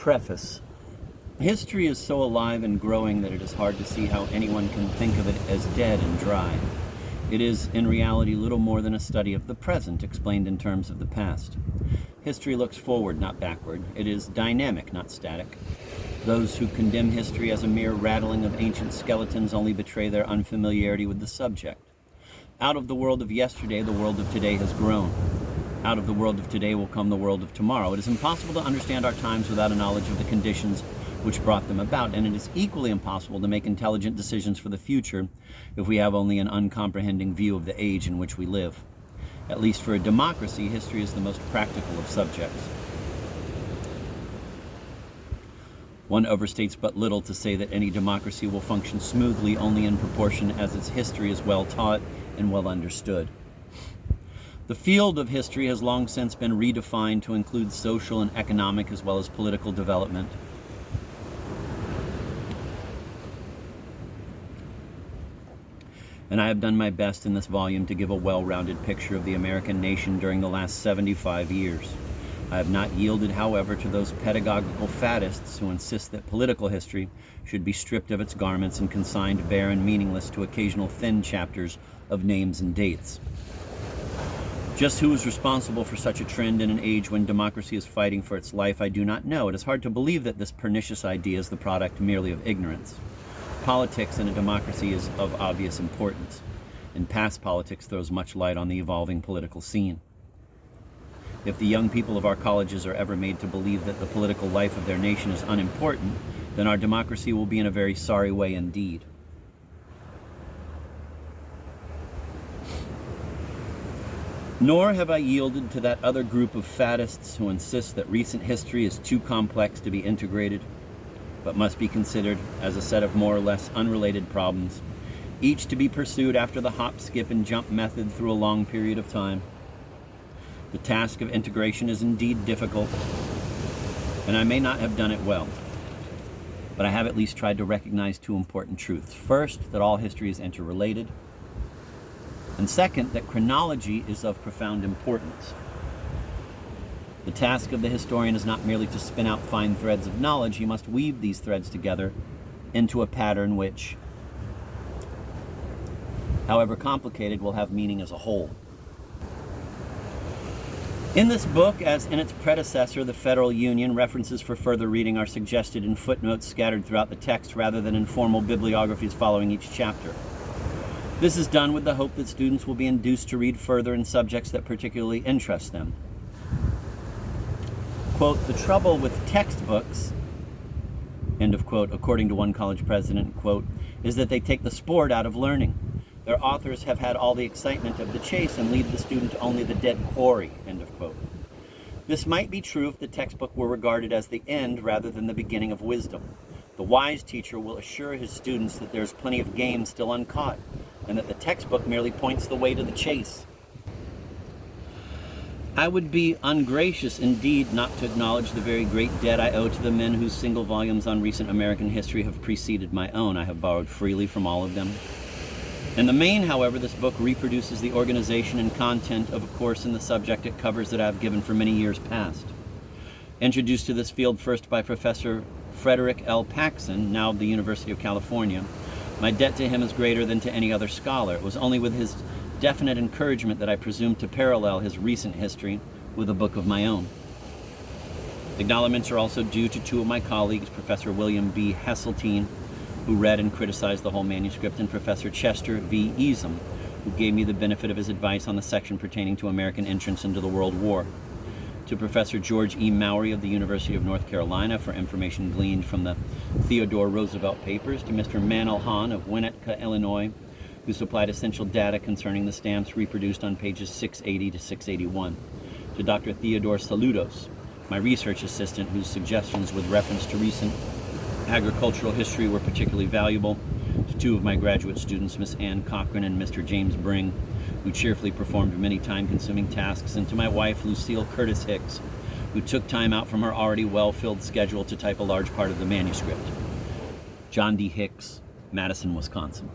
Preface. History is so alive and growing that it is hard to see how anyone can think of it as dead and dry. It is, in reality, little more than a study of the present, explained in terms of the past. History looks forward, not backward. It is dynamic, not static. Those who condemn history as a mere rattling of ancient skeletons only betray their unfamiliarity with the subject. Out of the world of yesterday, the world of today has grown. Out of the world of today will come the world of tomorrow. It is impossible to understand our times without a knowledge of the conditions which brought them about, and it is equally impossible to make intelligent decisions for the future if we have only an uncomprehending view of the age in which we live. At least for a democracy, history is the most practical of subjects. One overstates but little to say that any democracy will function smoothly only in proportion as its history is well taught and well understood. The field of history has long since been redefined to include social and economic as well as political development. And I have done my best in this volume to give a well-rounded picture of the American nation during the last 75 years. I have not yielded, however, to those pedagogical faddists who insist that political history should be stripped of its garments and consigned bare and meaningless to occasional thin chapters of names and dates. Just who is responsible for such a trend in an age when democracy is fighting for its life, I do not know. It is hard to believe that this pernicious idea is the product merely of ignorance. Politics in a democracy is of obvious importance, and past politics throws much light on the evolving political scene. If the young people of our colleges are ever made to believe that the political life of their nation is unimportant, then our democracy will be in a very sorry way indeed. Nor have I yielded to that other group of faddists who insist that recent history is too complex to be integrated, but must be considered as a set of more or less unrelated problems, each to be pursued after the hop, skip, and jump method through a long period of time. The task of integration is indeed difficult, and I may not have done it well, but I have at least tried to recognize two important truths. First, that all history is interrelated, and second, that chronology is of profound importance. The task of the historian is not merely to spin out fine threads of knowledge. He must weave these threads together into a pattern which, however complicated, will have meaning as a whole. In this book, as in its predecessor, The Federal Union, references for further reading are suggested in footnotes scattered throughout the text rather than in formal bibliographies following each chapter. This is done with the hope that students will be induced to read further in subjects that particularly interest them. Quote, "The trouble with textbooks," end of quote, according to one college president, quote, "is that they take the sport out of learning. Their authors have had all the excitement of the chase and leave the student only the dead quarry," end of quote. This might be true if the textbook were regarded as the end rather than the beginning of wisdom. The wise teacher will assure his students that there's plenty of game still uncaught, and that the textbook merely points the way to the chase. I would be ungracious indeed not to acknowledge the very great debt I owe to the men whose single volumes on recent American history have preceded my own. I have borrowed freely from all of them. In the main, however, this book reproduces the organization and content of a course in the subject it covers that I have given for many years past. Introduced to this field first by Professor Frederick L. Paxson, now of the University of California, my debt to him is greater than to any other scholar. It was only with his definite encouragement that I presumed to parallel his recent history with a book of my own. Acknowledgments are also due to two of my colleagues, Professor William B. Hesseltine, who read and criticized the whole manuscript, and Professor Chester V. Easum, who gave me the benefit of his advice on the section pertaining to American entrance into the World War. To Professor George E. Mowry of the University of North Carolina for information gleaned from the Theodore Roosevelt papers, to Mr. Manel Hahn of Winnetka, Illinois, who supplied essential data concerning the stamps reproduced on pages 680 to 681. To Dr. Theodore Saludos, my research assistant, whose suggestions with reference to recent agricultural history were particularly valuable. To two of my graduate students, Miss Ann Cochran and Mr. James Bring, who cheerfully performed many time-consuming tasks, and to my wife, Lucille Curtis Hicks, who took time out from her already well-filled schedule to type a large part of the manuscript. John D. Hicks, Madison, Wisconsin.